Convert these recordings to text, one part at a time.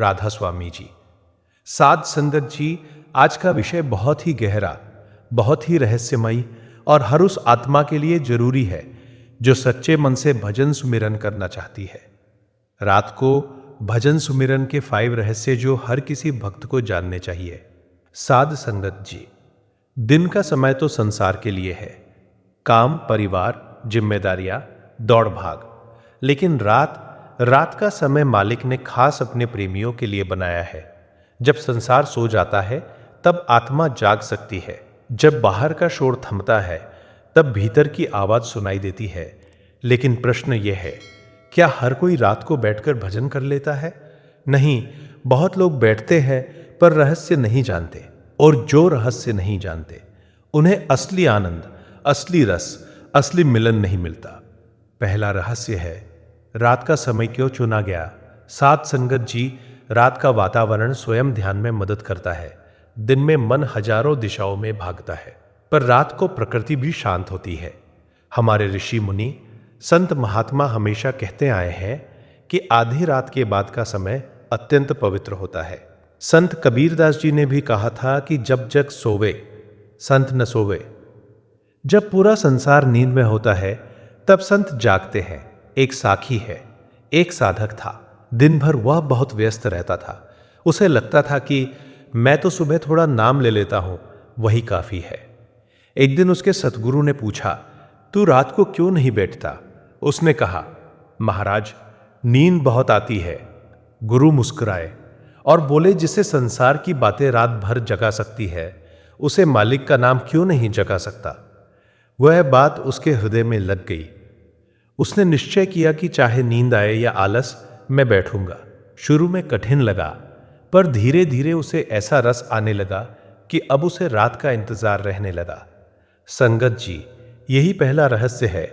राधा स्वामी जी। साध संगत जी, आज का विषय बहुत ही गहरा, बहुत ही रहस्यमयी और हर उस आत्मा के लिए जरूरी है जो सच्चे मन से भजन सुमिरन करना चाहती है। रात को भजन सुमिरन के 5 रहस्य जो हर किसी भक्त को जानने चाहिए। साध संगत जी, दिन का समय तो संसार के लिए है, काम, परिवार, जिम्मेदारियां, दौड़ भाग। लेकिन रात का समय मालिक ने खास अपने प्रेमियों के लिए बनाया है। जब संसार सो जाता है तब आत्मा जाग सकती है। जब बाहर का शोर थमता है तब भीतर की आवाज सुनाई देती है। लेकिन प्रश्न यह है, क्या हर कोई रात को बैठकर भजन कर लेता है? नहीं, बहुत लोग बैठते हैं पर रहस्य नहीं जानते, और जो रहस्य नहीं जानते उन्हें असली आनंद, असली रस, असली मिलन नहीं मिलता। पहला रहस्य है, रात का समय क्यों चुना गया। साध संगत जी, रात का वातावरण स्वयं ध्यान में मदद करता है। दिन में मन हजारों दिशाओं में भागता है, पर रात को प्रकृति भी शांत होती है। हमारे ऋषि मुनि, संत महात्मा हमेशा कहते आए हैं कि आधी रात के बाद का समय अत्यंत पवित्र होता है। संत कबीरदास जी ने भी कहा था कि जब जग सोवे संत न सोवे। जब पूरा संसार नींद में होता है तब संत जागते हैं। एक साखी है, एक साधक था। दिन भर वह बहुत व्यस्त रहता था। उसे लगता था कि मैं तो सुबह थोड़ा नाम ले लेता हूं, वही काफी है। एक दिन उसके सतगुरु ने पूछा, तू रात को क्यों नहीं बैठता? उसने कहा, महाराज, नींद बहुत आती है। गुरु मुस्कुराए और बोले, जिसे संसार की बातें रात भर जगा सकती है उसे मालिक का नाम क्यों नहीं जगा सकता? वह बात उसके हृदय में लग गई। उसने निश्चय किया कि चाहे नींद आए या आलस, मैं बैठूंगा। शुरू में कठिन लगा, पर धीरे धीरे उसे ऐसा रस आने लगा कि अब उसे रात का इंतजार रहने लगा। संगत जी, यही पहला रहस्य है।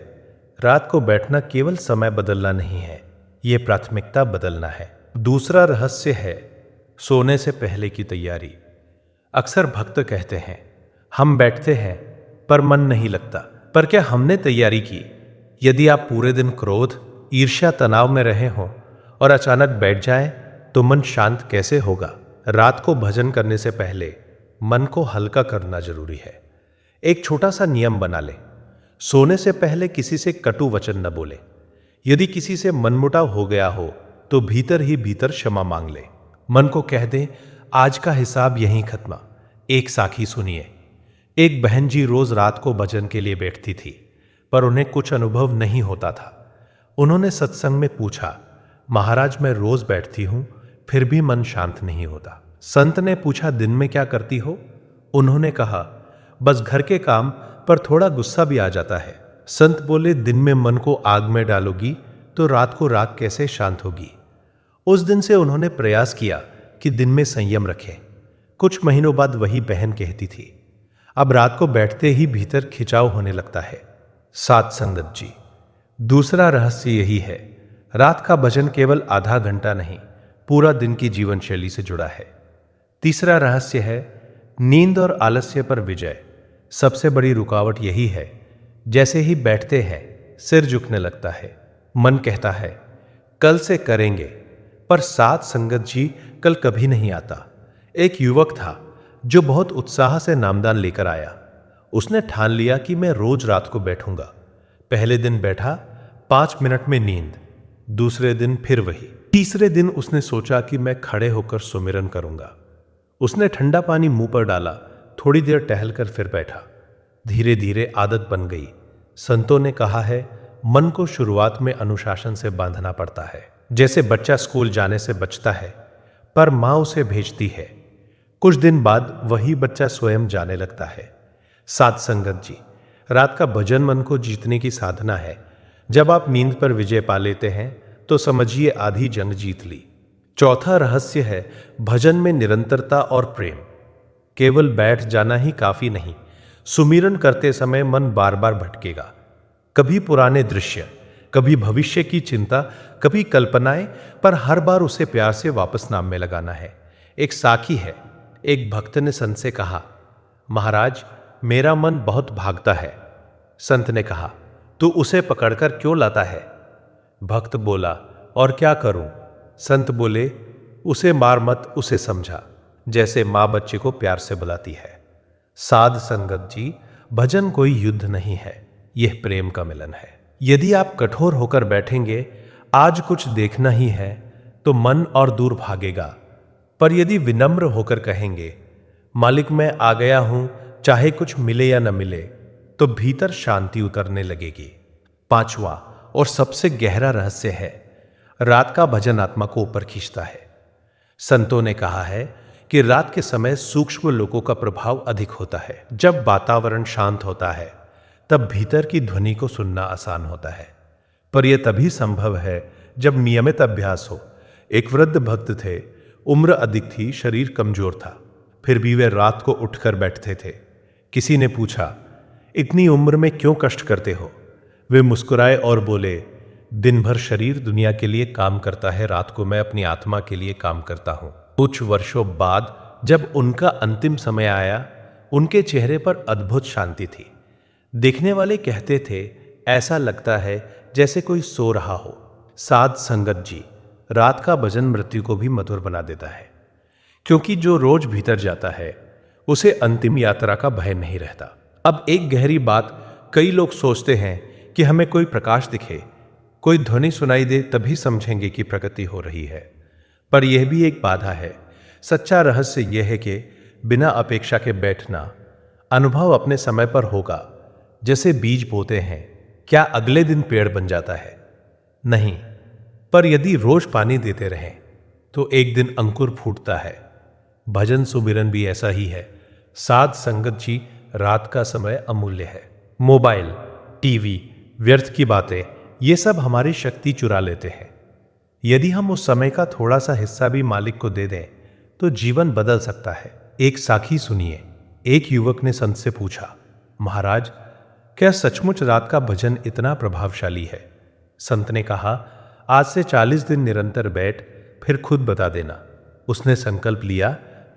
रात को बैठना केवल समय बदलना नहीं है, यह प्राथमिकता बदलना है। दूसरा रहस्य है सोने से पहले की तैयारी। अक्सर भक्त कहते हैं, हम बैठते हैं पर मन नहीं लगता। पर क्या हमने तैयारी की? यदि आप पूरे दिन क्रोध, ईर्ष्या, तनाव में रहे हों और अचानक बैठ जाएं, तो मन शांत कैसे होगा? रात को भजन करने से पहले मन को हल्का करना जरूरी है। एक छोटा सा नियम बना ले, सोने से पहले किसी से कटु वचन न बोले। यदि किसी से मनमुटाव हो गया हो तो भीतर ही भीतर क्षमा मांग ले। मन को कह दे, आज का हिसाब यहीं खत्म। एक साखी सुनिए। एक बहन जी रोज रात को भजन के लिए बैठती थी, पर उन्हें कुछ अनुभव नहीं होता था। उन्होंने सत्संग में पूछा, महाराज, मैं रोज बैठती हूं फिर भी मन शांत नहीं होता। संत ने पूछा, दिन में क्या करती हो? उन्होंने कहा, बस घर के काम, पर थोड़ा गुस्सा भी आ जाता है। संत बोले, दिन में मन को आग में डालोगी तो रात को राग कैसे शांत होगी? उस दिन से उन्होंने प्रयास किया कि दिन में संयम रखें। कुछ महीनों बाद वही बहन कहती थी, अब रात को बैठते ही भीतर खिंचाव होने लगता है। साध संगत जी, दूसरा रहस्य यही है, रात का भजन केवल आधा घंटा नहीं, पूरा दिन की जीवन शैली से जुड़ा है। तीसरा रहस्य है नींद और आलस्य पर विजय। सबसे बड़ी रुकावट यही है, जैसे ही बैठते हैं सिर झुकने लगता है, मन कहता है कल से करेंगे, पर साध संगत जी, कल कभी नहीं आता। एक युवक था जो बहुत उत्साह से नामदान लेकर आया। उसने ठान लिया कि मैं रोज रात को बैठूंगा। पहले दिन बैठा, 5 मिनट में नींद। दूसरे दिन फिर वही। तीसरे दिन उसने सोचा कि मैं खड़े होकर सुमिरन करूंगा। उसने ठंडा पानी मुंह पर डाला, थोड़ी देर टहलकर फिर बैठा। धीरे धीरे आदत बन गई। संतों ने कहा है, मन को शुरुआत में अनुशासन से बांधना पड़ता है। जैसे बच्चा स्कूल जाने से बचता है, पर मां उसे भेजती है। कुछ दिन बाद वही बच्चा स्वयं जाने लगता है। साध संगत जी, रात का भजन मन को जीतने की साधना है। जब आप नींद पर विजय पा लेते हैं तो समझिए आधी जंग जीत ली। चौथा रहस्य है भजन में निरंतरता और प्रेम। केवल बैठ जाना ही काफी नहीं, सुमिरन करते समय मन बार बार भटकेगा। कभी पुराने दृश्य, कभी भविष्य की चिंता, कभी कल्पनाएं, पर हर बार उसे प्यार से वापस नाम में लगाना है। एक साखी है, एक भक्त ने संत से कहा, महाराज, मेरा मन बहुत भागता है। संत ने कहा, तू उसे पकड़कर क्यों लाता है? भक्त बोला, और क्या करूं? संत बोले, उसे मार मत, उसे समझा, जैसे माँ बच्चे को प्यार से बुलाती है। साध संगत जी, भजन कोई युद्ध नहीं है, यह प्रेम का मिलन है। यदि आप कठोर होकर बैठेंगे, आज कुछ देखना ही है, तो मन और दूर भागेगा। पर यदि विनम्र होकर कहेंगे, मालिक मैं आ गया हूं, चाहे कुछ मिले या न मिले, तो भीतर शांति उतरने लगेगी। पांचवा और सबसे गहरा रहस्य है, रात का भजन आत्मा को ऊपर खींचता है। संतों ने कहा है कि रात के समय सूक्ष्म लोकों का प्रभाव अधिक होता है। जब वातावरण शांत होता है, तब भीतर की ध्वनि को सुनना आसान होता है। पर यह तभी संभव है जब नियमित अभ्यास हो। एक वृद्ध भक्त थे, उम्र अधिक थी, शरीर कमजोर था, फिर भी वे रात को उठकर बैठते थे। किसी ने पूछा, इतनी उम्र में क्यों कष्ट करते हो? वे मुस्कुराए और बोले, दिन भर शरीर दुनिया के लिए काम करता है, रात को मैं अपनी आत्मा के लिए काम करता हूं। कुछ वर्षों बाद जब उनका अंतिम समय आया, उनके चेहरे पर अद्भुत शांति थी। देखने वाले कहते थे, ऐसा लगता है जैसे कोई सो रहा हो। साध संगत जी, रात का भजन मृत्यु को भी मधुर बना देता है, क्योंकि जो रोज भीतर जाता है उसे अंतिम यात्रा का भय नहीं रहता। अब एक गहरी बात, कई लोग सोचते हैं कि हमें कोई प्रकाश दिखे, कोई ध्वनि सुनाई दे, तभी समझेंगे कि प्रगति हो रही है। पर यह भी एक बाधा है। सच्चा रहस्य यह है कि बिना अपेक्षा के बैठना, अनुभव अपने समय पर होगा। जैसे बीज बोते हैं, क्या अगले दिन पेड़ बन जाता है? नहीं, पर यदि रोज पानी देते रहें तो एक दिन अंकुर फूटता है। भजन सुमिरन भी ऐसा ही है। साध संगत जी, रात का समय अमूल्य है। मोबाइल, टीवी, व्यर्थ की बातें, ये सब हमारी शक्ति चुरा लेते हैं। यदि हम उस समय का थोड़ा सा हिस्सा भी मालिक को दे दें तो जीवन बदल सकता है। एक साखी सुनिए। एक युवक ने संत से पूछा, महाराज, क्या सचमुच रात का भजन इतना प्रभावशाली है? संत ने कहा, आज से 40 दिन निरंतर बैठ, फिर खुद बता देना। उसने संकल्प लिया।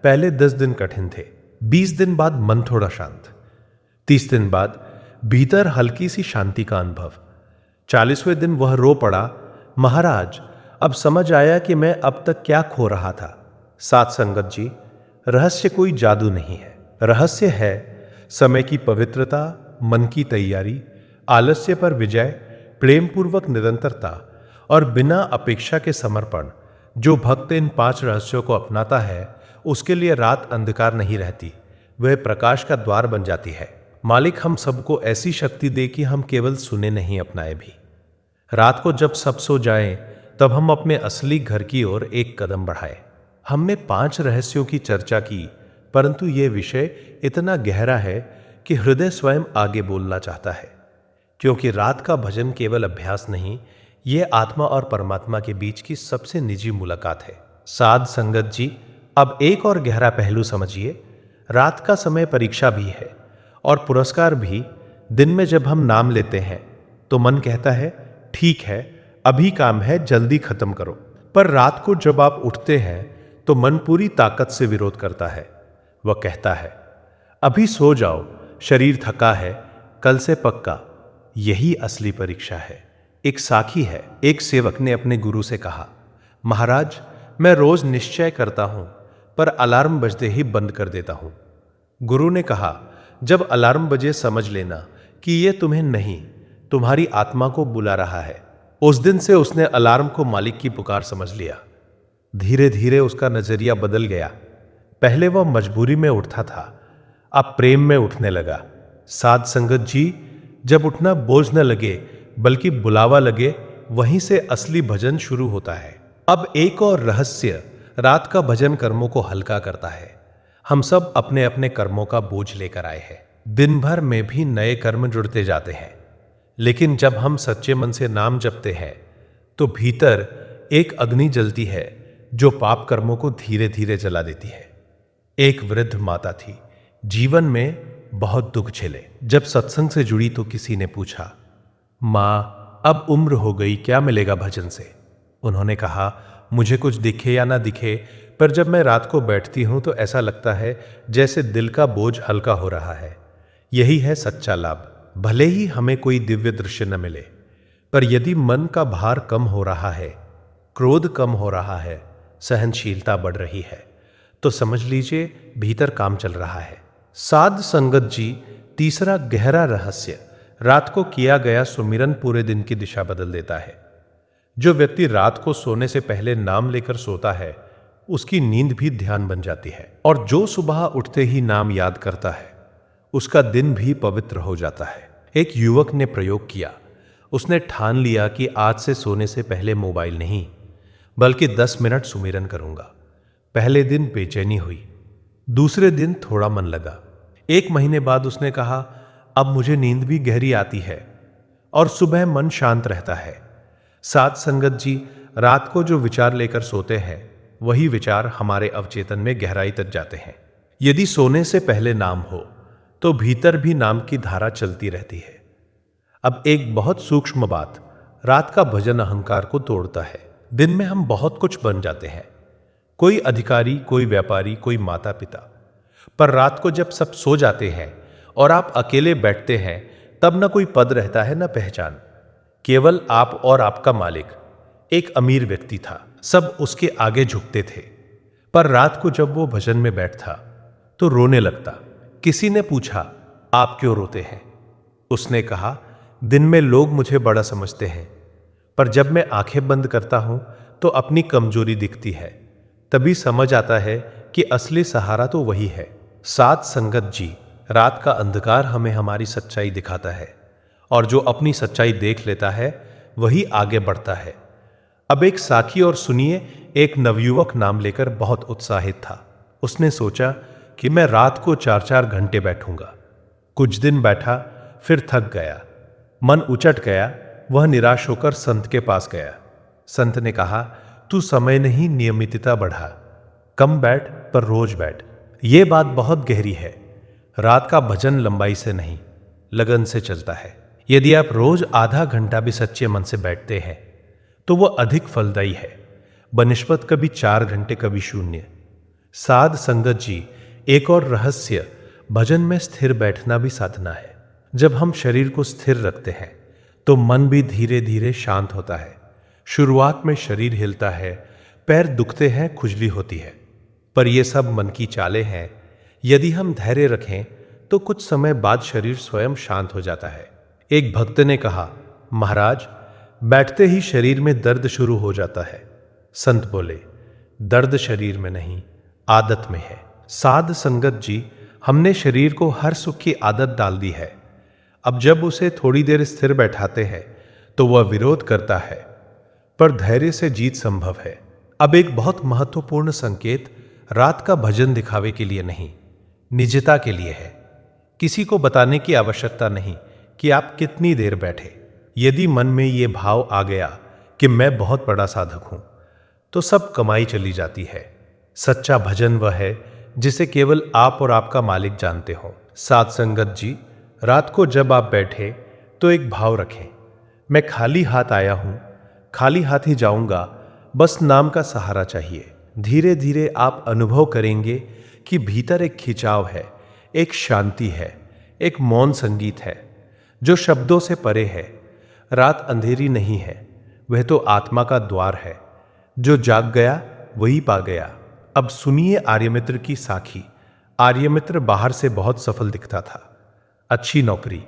पहले 10 दिन कठिन थे, 20 दिन बाद मन थोड़ा शांत, 30 दिन बाद भीतर हल्की सी शांति का अनुभव। 40वें दिन वह रो पड़ा, महाराज, अब समझ आया कि मैं अब तक क्या खो रहा था। साध संगत जी, रहस्य कोई जादू नहीं है। रहस्य है समय की पवित्रता, मन की तैयारी, आलस्य पर विजय, प्रेम पूर्वक निरंतरता और बिना अपेक्षा के समर्पण। जो भक्त इन 5 रहस्यों को अपनाता है, उसके लिए रात अंधकार नहीं रहती, वह प्रकाश का द्वार बन जाती है। मालिक हम सबको ऐसी शक्ति दे कि हम केवल सुने नहीं, अपनाए भी। रात को जब सब सो जाएं, तब हम अपने असली घर की ओर एक कदम बढ़ाएं। हमने 5 रहस्यों की चर्चा की, परंतु यह विषय इतना गहरा है कि हृदय स्वयं आगे बोलना चाहता है। क्योंकि रात का भजन केवल अभ्यास नहीं, यह आत्मा और परमात्मा के बीच की सबसे निजी मुलाकात है। साध संगत जी, अब एक और गहरा पहलू समझिए। रात का समय परीक्षा भी है और पुरस्कार भी। दिन में जब हम नाम लेते हैं तो मन कहता है, ठीक है, अभी काम है, जल्दी खत्म करो। पर रात को जब आप उठते हैं तो मन पूरी ताकत से विरोध करता है। वह कहता है, अभी सो जाओ, शरीर थका है, कल से पक्का। यही असली परीक्षा है। एक साखी है। एक सेवक ने अपने गुरु से कहा, महाराज, मैं रोज निश्चय करता हूं, पर अलार्म बजते ही बंद कर देता हूं। गुरु ने कहा, जब अलार्म बजे समझ लेना कि यह तुम्हें नहीं, तुम्हारी आत्मा को बुला रहा है। उस दिन से उसने अलार्म को मालिक की पुकार समझ लिया। धीरे धीरे उसका नजरिया बदल गया। पहले वह मजबूरी में उठता था, अब प्रेम में उठने लगा। साध संगत जी, जब उठना बोझ न लगे बल्कि बुलावा लगे, वहीं से असली भजन शुरू होता है। अब एक और रहस्य, रात का भजन कर्मों को हल्का करता है। हम सब अपने अपने कर्मों का बोझ लेकर आए हैं। दिन भर में भी नए कर्म जुड़ते जाते हैं, लेकिन जब हम सच्चे मन से नाम जपते हैं तो भीतर एक अग्नि जलती है जो पाप कर्मों को धीरे धीरे जला देती है। एक वृद्ध माता थी, जीवन में बहुत दुख झेले। जब सत्संग से जुड़ी तो किसी ने पूछा, माँ, अब उम्र हो गई, क्या मिलेगा भजन से? उन्होंने कहा, मुझे कुछ दिखे या ना दिखे, पर जब मैं रात को बैठती हूं तो ऐसा लगता है जैसे दिल का बोझ हल्का हो रहा है। यही है सच्चा लाभ। भले ही हमें कोई दिव्य दृश्य न मिले, पर यदि मन का भार कम हो रहा है, क्रोध कम हो रहा है, सहनशीलता बढ़ रही है, तो समझ लीजिए भीतर काम चल रहा है। साध संगत जी, तीसरा गहरा रहस्य, रात को किया गया सुमिरन पूरे दिन की दिशा बदल देता है। जो व्यक्ति रात को सोने से पहले नाम लेकर सोता है, उसकी नींद भी ध्यान बन जाती है, और जो सुबह उठते ही नाम याद करता है, उसका दिन भी पवित्र हो जाता है। एक युवक ने प्रयोग किया। उसने ठान लिया कि आज से सोने से पहले मोबाइल नहीं, बल्कि 10 मिनट सुमिरन करूंगा। पहले दिन बेचैनी हुई, दूसरे दिन थोड़ा मन लगा। 1 महीने बाद उसने कहा, अब मुझे नींद भी गहरी आती है और सुबह मन शांत रहता है। साध संगत जी, रात को जो विचार लेकर सोते हैं, वही विचार हमारे अवचेतन में गहराई तक जाते हैं। यदि सोने से पहले नाम हो, तो भीतर भी नाम की धारा चलती रहती है। अब एक बहुत सूक्ष्म बात, रात का भजन अहंकार को तोड़ता है। दिन में हम बहुत कुछ बन जाते हैं, कोई अधिकारी, कोई व्यापारी, कोई माता पिता। पर रात को जब सब सो जाते हैं और आप अकेले बैठते हैं, तब न कोई पद रहता है, न पहचान, केवल आप और आपका मालिक। एक अमीर व्यक्ति था, सब उसके आगे झुकते थे, पर रात को जब वो भजन में बैठता तो रोने लगता। किसी ने पूछा, आप क्यों रोते हैं? उसने कहा, दिन में लोग मुझे बड़ा समझते हैं, पर जब मैं आंखें बंद करता हूं तो अपनी कमजोरी दिखती है। तभी समझ आता है कि असली सहारा तो वही है। साध संगत जी, रात का अंधकार हमें हमारी सच्चाई दिखाता है, और जो अपनी सच्चाई देख लेता है वही आगे बढ़ता है। अब एक साखी और सुनिए। एक नवयुवक नाम लेकर बहुत उत्साहित था। उसने सोचा कि मैं रात को 4-4 घंटे बैठूंगा। कुछ दिन बैठा, फिर थक गया, मन उचट गया। वह निराश होकर संत के पास गया। संत ने कहा, तू समय नहीं, नियमितता बढ़ा, कम बैठ पर रोज बैठ। ये बात बहुत गहरी है। रात का भजन लंबाई से नहीं, लगन से चलता है। यदि आप रोज आधा घंटा भी सच्चे मन से बैठते हैं, तो वह अधिक फलदायी है बनिस्बत कभी 4 घंटे, कभी 0। साध संगत जी, एक और रहस्य, भजन में स्थिर बैठना भी साधना है। जब हम शरीर को स्थिर रखते हैं तो मन भी धीरे धीरे शांत होता है। शुरुआत में शरीर हिलता है, पैर दुखते हैं, खुजली होती है, पर यह सब मन की चालें हैं। यदि हम धैर्य रखें तो कुछ समय बाद शरीर स्वयं शांत हो जाता है। एक भक्त ने कहा, महाराज, बैठते ही शरीर में दर्द शुरू हो जाता है। संत बोले, दर्द शरीर में नहीं, आदत में है। साध संगत जी, हमने शरीर को हर सुख की आदत डाल दी है। अब जब उसे थोड़ी देर स्थिर बैठाते हैं तो वह विरोध करता है, पर धैर्य से जीत संभव है। अब एक बहुत महत्वपूर्ण संकेत, रात का भजन दिखावे के लिए नहीं, निजता के लिए है। किसी को बताने की आवश्यकता नहीं कि आप कितनी देर बैठे। यदि मन में ये भाव आ गया कि मैं बहुत बड़ा साधक हूं, तो सब कमाई चली जाती है। सच्चा भजन वह है जिसे केवल आप और आपका मालिक जानते हो। साध संगत जी, रात को जब आप बैठे तो एक भाव रखें, मैं खाली हाथ आया हूं, खाली हाथ ही जाऊंगा, बस नाम का सहारा चाहिए। धीरे धीरे आप अनुभव करेंगे कि भीतर एक खिंचाव है, एक शांति है, एक मौन संगीत है जो शब्दों से परे है। रात अंधेरी नहीं है, वह तो आत्मा का द्वार है। जो जाग गया वही पा गया। अब सुनिए आर्यमित्र की साखी। आर्यमित्र बाहर से बहुत सफल दिखता था, अच्छी नौकरी,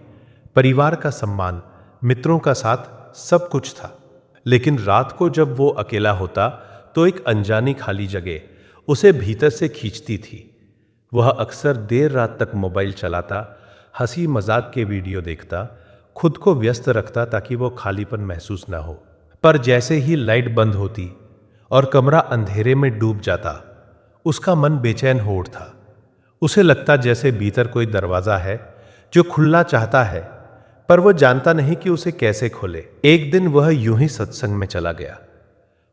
परिवार का सम्मान, मित्रों का साथ, सब कुछ था। लेकिन रात को जब वो अकेला होता तो एक अनजानी खाली जगह उसे भीतर से खींचती थी। वह अक्सर देर रात तक मोबाइल चलाता, हंसी मजाक के वीडियो देखता, खुद को व्यस्त रखता ताकि वो खालीपन महसूस ना हो। पर जैसे ही लाइट बंद होती और कमरा अंधेरे में डूब जाता, उसका मन बेचैन हो उठता। उसे लगता जैसे भीतर कोई दरवाजा है जो खुलना चाहता है, पर वह जानता नहीं कि उसे कैसे खोले। एक दिन वह यूं ही सत्संग में चला गया।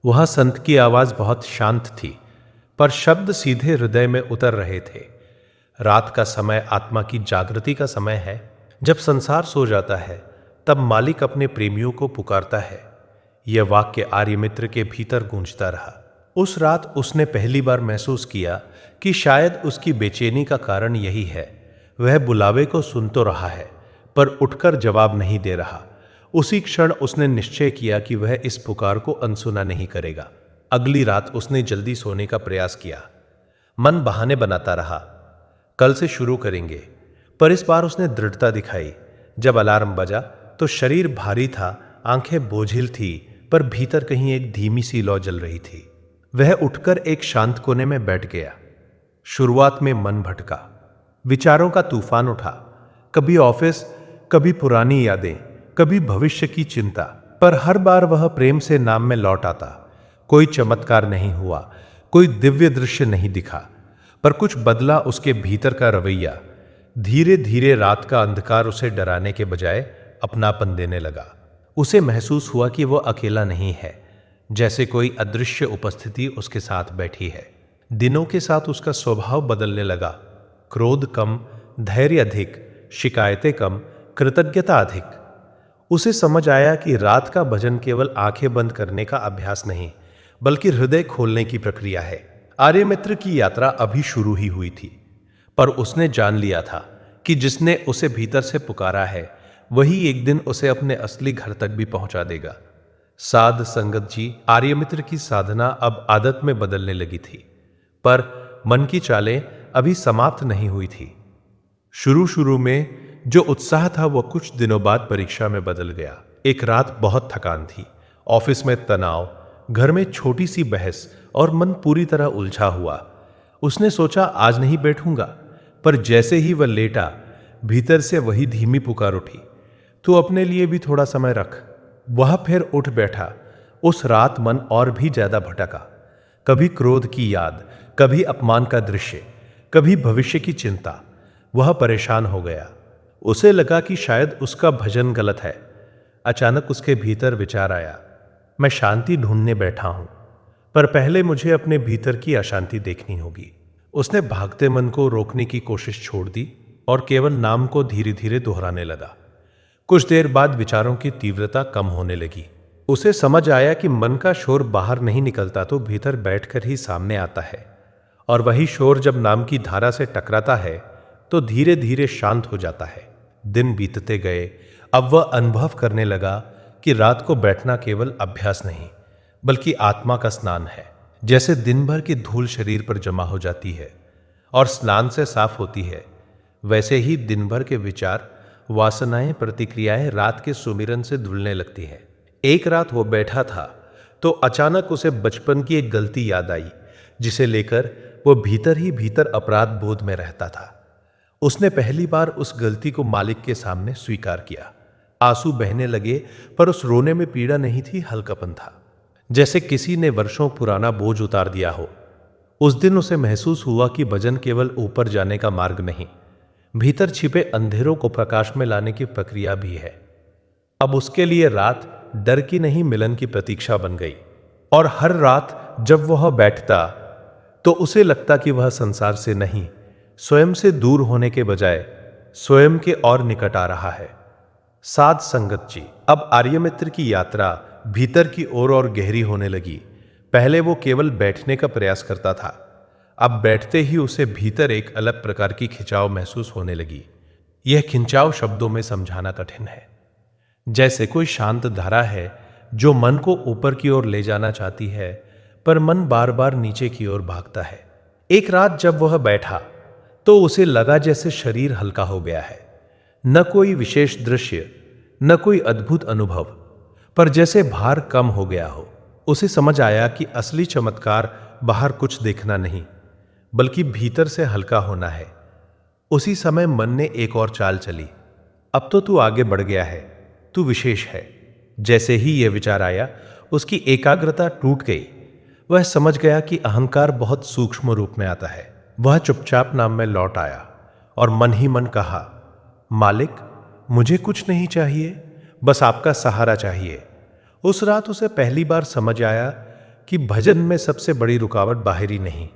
वह संत की आवाज बहुत शांत थी, पर शब्द सीधे हृदय में उतर रहे थे। रात का समय आत्मा की जागृति का समय है। जब संसार सो जाता है, तब मालिक अपने प्रेमियों को पुकारता है। यह वाक्य आर्यमित्र के भीतर गूंजता रहा। उस रात उसने पहली बार महसूस किया कि शायद उसकी बेचैनी का कारण यही है। वह बुलावे को सुन तो रहा है, पर उठकर जवाब नहीं दे रहा। उसी क्षण उसने निश्चय किया कि वह इस पुकार को अनसुना नहीं करेगा। अगली रात उसने जल्दी सोने का प्रयास किया। मन बहाने बनाता रहा, कल से शुरू करेंगे, पर इस बार उसने दृढ़ता दिखाई। जब अलार्म बजा तो शरीर भारी था, आंखें बोझिल थी, पर भीतर कहीं एक धीमी सी लौ जल रही थी। वह उठकर एक शांत कोने में बैठ गया। शुरुआत में मन भटका, विचारों का तूफान उठा, कभी ऑफिस, कभी पुरानी यादें, कभी भविष्य की चिंता, पर हर बार वह प्रेम से नाम में लौट आता। कोई चमत्कार नहीं हुआ, कोई दिव्य दृश्य नहीं दिखा, पर कुछ बदला उसके भीतर का रवैया। धीरे धीरे रात का अंधकार उसे डराने के बजाय अपनापन देने लगा। उसे महसूस हुआ कि वह अकेला नहीं है, जैसे कोई अदृश्य उपस्थिति उसके साथ बैठी है। दिनों के साथ उसका स्वभाव बदलने लगा। क्रोध कम, धैर्य अधिक, शिकायतें कम, कृतज्ञता अधिक। उसे समझ आया कि रात का भजन केवल आंखें बंद करने का अभ्यास नहीं, बल्कि हृदय खोलने की प्रक्रिया है। आर्यमित्र की यात्रा अभी शुरू ही हुई थी, पर उसने जान लिया था कि जिसने उसे भीतर से पुकारा है, वही एक दिन उसे अपने असली घर तक भी पहुंचा देगा। साध संगत जी, आर्यमित्र की साधना अब आदत में बदलने लगी थी, पर मन की चालें अभी समाप्त नहीं हुई थी। शुरू शुरू में जो उत्साह था वह कुछ दिनों बाद परीक्षा में बदल गया। एक रात बहुत थकान थी, ऑफिस में तनाव, घर में छोटी सी बहस, और मन पूरी तरह उलझा हुआ। उसने सोचा आज नहीं बैठूंगा, पर जैसे ही वह लेटा, भीतर से वही धीमी पुकार उठी, तू अपने लिए भी थोड़ा समय रख। वह फिर उठ बैठा। उस रात मन और भी ज्यादा भटका, कभी क्रोध की याद, कभी अपमान का दृश्य, कभी भविष्य की चिंता। वह परेशान हो गया। उसे लगा कि शायद उसका भजन गलत है। अचानक उसके भीतर विचार आया, मैं शांति ढूंढने बैठा हूं, पर पहले मुझे अपने भीतर की अशांति देखनी होगी। उसने भागते मन को रोकने की कोशिश छोड़ दी और केवल नाम को धीरे धीरे दोहराने लगा। कुछ देर बाद विचारों की तीव्रता कम होने लगी। उसे समझ आया कि मन का शोर बाहर नहीं निकलता तो भीतर बैठकर ही सामने आता है, और वही शोर जब नाम की धारा से टकराता है तो धीरे धीरे शांत हो जाता है। दिन बीतते गए। अब वह अनुभव करने लगा कि रात को बैठना केवल अभ्यास नहीं, बल्कि आत्मा का स्नान है। जैसे दिन भर की धूल शरीर पर जमा हो जाती है और स्नान से साफ होती है, वैसे ही दिन भर के विचार, वासनाएं, प्रतिक्रियाएं रात के सुमिरन से धुलने लगती हैं। एक रात वो बैठा था तो अचानक उसे बचपन की एक गलती याद आई, जिसे लेकर वो भीतर ही भीतर अपराध बोध में रहता था। उसने पहली बार उस गलती को मालिक के सामने स्वीकार किया। आंसू बहने लगे, पर उस रोने में पीड़ा नहीं थी, हल्कापन था, जैसे किसी ने वर्षों पुराना बोझ उतार दिया हो। उस दिन उसे महसूस हुआ कि भजन केवल ऊपर जाने का मार्ग नहीं, भीतर छिपे अंधेरों को प्रकाश में लाने की प्रक्रिया भी है। अब उसके लिए रात डर की नहीं, मिलन की प्रतीक्षा बन गई। और हर रात जब वह बैठता तो उसे लगता कि वह संसार से नहीं, स्वयं से दूर होने के बजाय स्वयं के और निकट आ रहा है। साध संगत जी, अब आर्यमित्र की यात्रा भीतर की ओर और गहरी होने लगी। पहले वो केवल बैठने का प्रयास करता था, अब बैठते ही उसे भीतर एक अलग प्रकार की खिंचाव महसूस होने लगी। यह खिंचाव शब्दों में समझाना कठिन है। जैसे कोई शांत धारा है जो मन को ऊपर की ओर ले जाना चाहती है, पर मन बार बार नीचे की ओर भागता है। एक रात जब वह बैठा तो उसे लगा जैसे शरीर हल्का हो गया है। न कोई विशेष दृश्य, न कोई अद्भुत अनुभव, पर जैसे भार कम हो गया हो। उसे समझ आया कि असली चमत्कार बाहर कुछ देखना नहीं, बल्कि भीतर से हल्का होना है। उसी समय मन ने एक और चाल चली, अब तो तू आगे बढ़ गया है, तू विशेष है। जैसे ही यह विचार आया, उसकी एकाग्रता टूट गई। वह समझ गया कि अहंकार बहुत सूक्ष्म रूप में आता है। वह चुपचाप नाम में लौट आया और मन ही मन कहा, मालिक, मुझे कुछ नहीं चाहिए, बस आपका सहारा चाहिए। उस रात उसे पहली बार समझ आया कि भजन में सबसे बड़ी रुकावट बाहरी नहीं,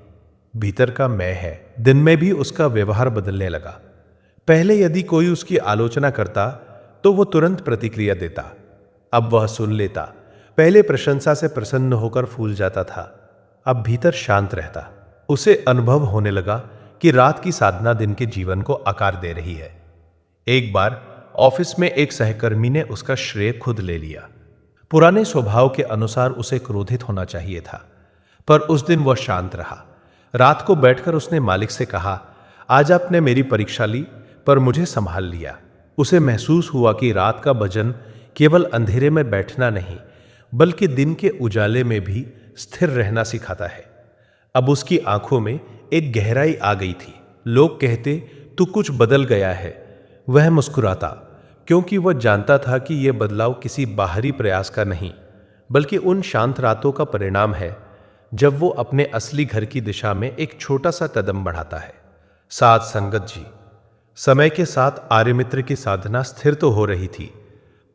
भीतर का मैं है। दिन में भी उसका व्यवहार बदलने लगा। पहले यदि कोई उसकी आलोचना करता तो वो तुरंत प्रतिक्रिया देता, अब वह सुन लेता। पहले प्रशंसा से प्रसन्न होकर फूल जाता था, अब भीतर शांत रहता। उसे अनुभव होने लगा कि रात की साधना दिन के जीवन को आकार दे रही है। एक बार ऑफिस में एक सहकर्मी ने उसका श्रेय खुद ले लिया। पुराने स्वभाव के अनुसार उसे क्रोधित होना चाहिए था, पर उस दिन वह शांत रहा। रात को बैठकर उसने मालिक से कहा, आज आपने मेरी परीक्षा ली पर मुझे संभाल लिया। उसे महसूस हुआ कि रात का भजन केवल अंधेरे में बैठना नहीं बल्कि दिन के उजाले में भी स्थिर रहना सिखाता है। अब उसकी आंखों में एक गहराई आ गई थी। लोग कहते, तू कुछ बदल गया है। वह मुस्कुराता, क्योंकि वह जानता था कि यह बदलाव किसी बाहरी प्रयास का नहीं बल्कि उन शांत रातों का परिणाम है जब वो अपने असली घर की दिशा में एक छोटा सा कदम बढ़ाता है। साध संगत जी, समय के साथ आर्यमित्र की साधना स्थिर तो हो रही थी,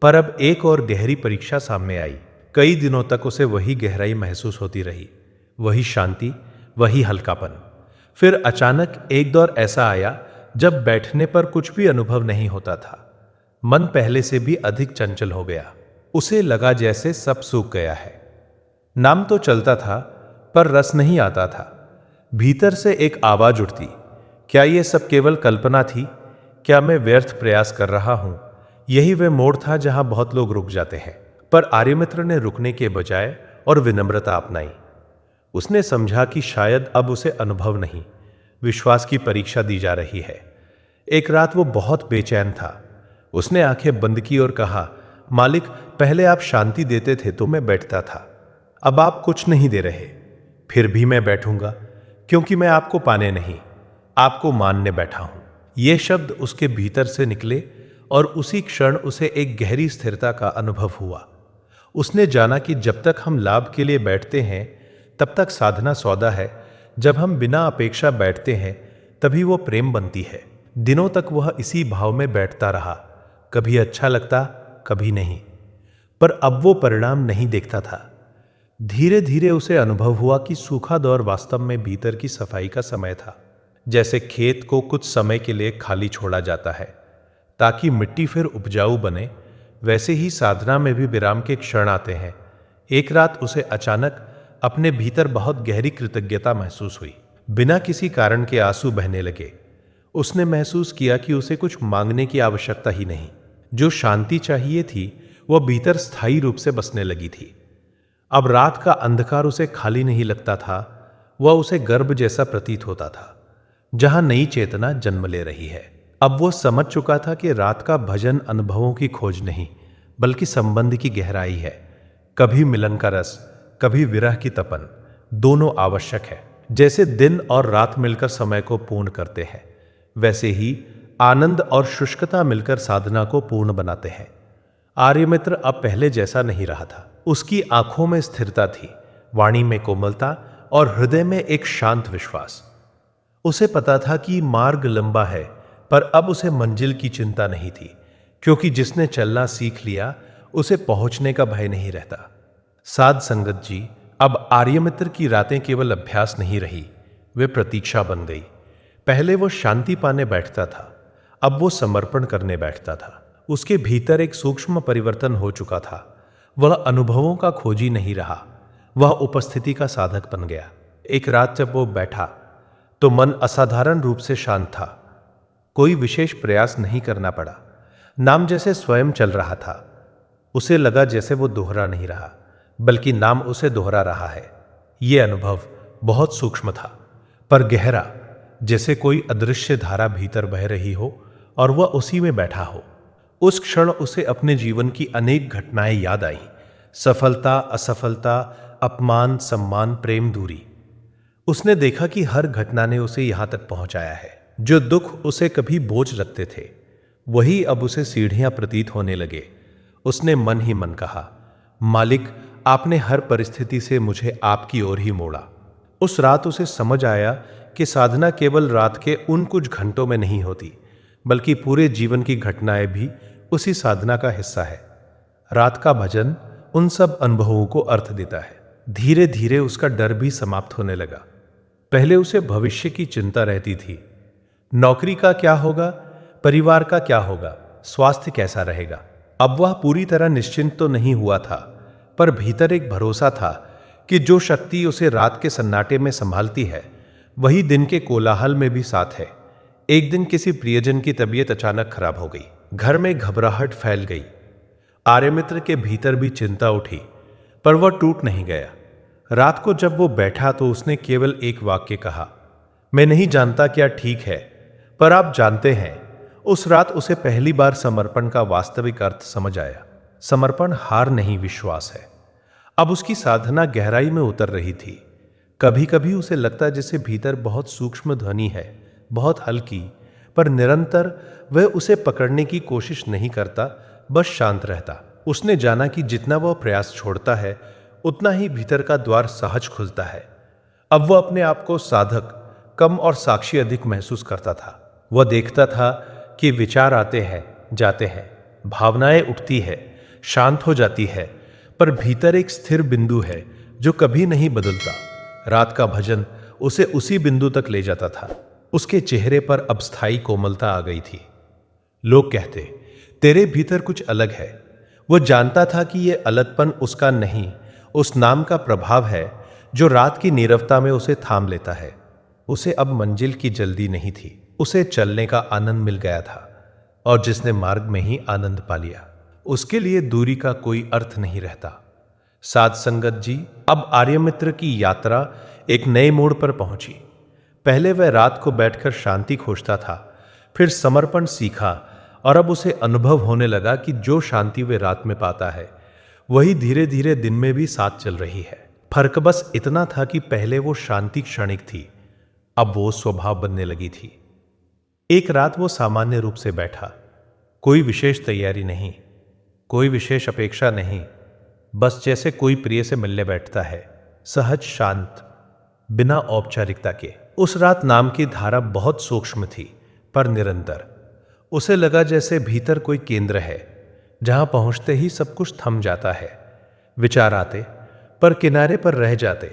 पर अब एक और गहरी परीक्षा सामने आई। कई दिनों तक उसे वही गहराई महसूस होती रही, वही शांति, वही हल्कापन। फिर अचानक एक दौर ऐसा आया जब बैठने पर कुछ भी अनुभव नहीं होता था। मन पहले से भी अधिक चंचल हो गया। उसे लगा जैसे सब सूख गया है। नाम तो चलता था पर रस नहीं आता था। भीतर से एक आवाज उठती, क्या यह सब केवल कल्पना थी? क्या मैं व्यर्थ प्रयास कर रहा हूं? यही वह मोड़ था जहां बहुत लोग रुक जाते हैं, पर आर्यमित्र ने रुकने के बजाय और विनम्रता अपनाई। उसने समझा कि शायद अब उसे अनुभव नहीं, विश्वास की परीक्षा दी जा रही है। एक रात वो बहुत बेचैन था। उसने आंखें बंद की और कहा, मालिक, पहले आप शांति देते थे तो मैं बैठता था, अब आप कुछ नहीं दे रहे। फिर भी मैं बैठूंगा, क्योंकि मैं आपको पाने नहीं, आपको मानने बैठा हूं। ये शब्द उसके भीतर से निकले और उसी क्षण उसे एक गहरी स्थिरता का अनुभव हुआ। उसने जाना कि जब तक हम लाभ के लिए बैठते हैं तब तक साधना सौदा है, जब हम बिना अपेक्षा बैठते हैं तभी वो प्रेम बनती है। दिनों तक वह इसी भाव में बैठता रहा, कभी अच्छा लगता, कभी नहीं, पर अब वो परिणाम नहीं देखता था। धीरे धीरे उसे अनुभव हुआ कि सूखा दौर वास्तव में भीतर की सफाई का समय था। जैसे खेत को कुछ समय के लिए खाली छोड़ा जाता है ताकि मिट्टी फिर उपजाऊ बने, वैसे ही साधना में भी विराम के क्षण आते हैं। एक रात उसे अचानक अपने भीतर बहुत गहरी कृतज्ञता महसूस हुई। बिना किसी कारण के आंसू बहने लगे। उसने महसूस किया कि उसे कुछ मांगने की आवश्यकता ही नहीं। जो शांति चाहिए थी वह भीतर स्थायी रूप से बसने लगी थी। अब रात का अंधकार उसे खाली नहीं लगता था, वह उसे गर्भ जैसा प्रतीत होता था जहां नई चेतना जन्म ले रही है। अब वो समझ चुका था कि रात का भजन अनुभवों की खोज नहीं बल्कि संबंध की गहराई है। कभी मिलन का रस, कभी विरह की तपन, दोनों आवश्यक है। जैसे दिन और रात मिलकर समय को पूर्ण करते हैं, वैसे ही आनंद और शुष्कता मिलकर साधना को पूर्ण बनाते हैं। आर्यमित्र अब पहले जैसा नहीं रहा था। उसकी आंखों में स्थिरता थी, वाणी में कोमलता और हृदय में एक शांत विश्वास। उसे पता था कि मार्ग लंबा है, पर अब उसे मंजिल की चिंता नहीं थी, क्योंकि जिसने चलना सीख लिया उसे पहुंचने का भय नहीं रहता। साध संगत जी, अब आर्यमित्र की रातें केवल अभ्यास नहीं रही, वे प्रतीक्षा बन गई। पहले वो शांति पाने बैठता था, अब वो समर्पण करने बैठता था। उसके भीतर एक सूक्ष्म परिवर्तन हो चुका था। वह अनुभवों का खोजी नहीं रहा, वह उपस्थिति का साधक बन गया। एक रात जब वो बैठा तो मन असाधारण रूप से शांत था। कोई विशेष प्रयास नहीं करना पड़ा। नाम जैसे स्वयं चल रहा था। उसे लगा जैसे वो दोहरा नहीं रहा, बल्कि नाम उसे दोहरा रहा है। ये अनुभव बहुत सूक्ष्म था, पर गहरा, जैसे कोई अदृश्य धारा भीतर बह रही हो और वह उसी में बैठा हो। उस क्षण उसे अपने जीवन की अनेक घटनाएं याद आई। सफलता, असफलता, अपमान, सम्मान, प्रेम, दूरी। उसने देखा कि हर घटना ने उसे यहां तक पहुंचाया है। जो दुख उसे कभी बोझ लगते थे, वही अब उसे सीढ़ियां प्रतीत होने लगे। उसने मन ही मन कहा, मालिक, आपने हर परिस्थिति से मुझे आपकी ओर ही मोड़ा। उस रात उसे समझ आया कि साधना केवल रात के उन कुछ घंटों में नहीं होती, बल्कि पूरे जीवन की घटनाएं भी उसी साधना का हिस्सा है। रात का भजन उन सब अनुभवों को अर्थ देता है। धीरे धीरे उसका डर भी समाप्त होने लगा। पहले उसे भविष्य की चिंता रहती थी। नौकरी का क्या होगा, परिवार का क्या होगा, स्वास्थ्य कैसा रहेगा। अब वह पूरी तरह निश्चिंत तो नहीं हुआ था, पर भीतर एक भरोसा था कि जो शक्ति उसे रात के सन्नाटे में संभालती है, वही दिन के कोलाहल में भी साथ है। एक दिन किसी प्रियजन की तबीयत अचानक खराब हो गई। घर में घबराहट फैल गई। आर्यमित्र के भीतर भी चिंता उठी, पर वह टूट नहीं गया। रात को जब वो बैठा तो उसने केवल एक वाक्य कहा, मैं नहीं जानता क्या ठीक है, पर आप जानते हैं। उस रात उसे पहली बार समर्पण का वास्तविक अर्थ समझ आया। समर्पण हार नहीं, विश्वास है। अब उसकी साधना गहराई में उतर रही थी। कभी कभी उसे लगता जैसे भीतर बहुत सूक्ष्म ध्वनि है, बहुत हल्की, पर निरंतर वह उसे पकड़ने की कोशिश नहीं करता, बस शांत रहता। उसने जाना कि जितना वह प्रयास छोड़ता है उतना ही भीतर का द्वार सहज खुलता है। अब वह अपने आप को साधक कम और साक्षी अधिक महसूस करता था। वह देखता था कि विचार आते हैं, जाते हैं, भावनाएं उठती है, शांत हो जाती है, पर भीतर एक स्थिर बिंदु है जो कभी नहीं बदलता। रात का भजन उसे उसी बिंदु तक ले जाता था। उसके चेहरे पर अब स्थायी कोमलता आ गई थी। लोग कहते, तेरे भीतर कुछ अलग है। वो जानता था कि यह अलगपन उसका नहीं, उस नाम का प्रभाव है जो रात की नीरवता में उसे थाम लेता है। उसे अब मंजिल की जल्दी नहीं थी, उसे चलने का आनंद मिल गया था, और जिसने मार्ग में ही आनंद पा लिया उसके लिए दूरी का कोई अर्थ नहीं रहता। साध संगत जी, अब आर्यमित्र की यात्रा एक नए मोड़ पर पहुंची। पहले वह रात को बैठकर शांति खोजता था, फिर समर्पण सीखा, और अब उसे अनुभव होने लगा कि जो शांति वह रात में पाता है वही धीरे धीरे दिन में भी साथ चल रही है। फर्क बस इतना था कि पहले वो शांति क्षणिक थी, अब वो स्वभाव बनने लगी थी। एक रात वो सामान्य रूप से बैठा, कोई विशेष तैयारी नहीं, कोई विशेष अपेक्षा नहीं, बस जैसे कोई प्रिय से मिलने बैठता है, सहज शांत, बिना औपचारिकता के। उस रात नाम की धारा बहुत सूक्ष्म थी, पर निरंतर। उसे लगा जैसे भीतर कोई केंद्र है जहां पहुंचते ही सब कुछ थम जाता है। विचार आते पर किनारे पर रह जाते,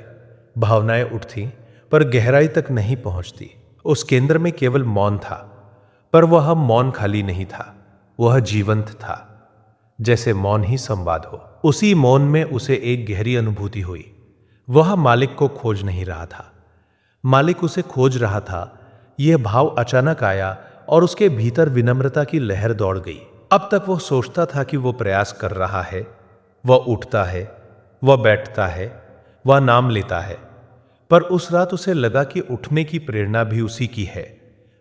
भावनाएं उठती पर गहराई तक नहीं पहुंचती। उस केंद्र में केवल मौन था, पर वह मौन खाली नहीं था, वह जीवंत था, जैसे मौन ही संवाद हो। उसी मौन में उसे एक गहरी अनुभूति हुई। वह मालिक को खोज नहीं रहा था, मालिक उसे खोज रहा था। यह भाव अचानक आया और उसके भीतर विनम्रता की लहर दौड़ गई। अब तक वह सोचता था कि वह प्रयास कर रहा है, वह उठता है, वह बैठता है, वह नाम लेता है, पर उस रात उसे लगा कि उठने की प्रेरणा भी उसी की है,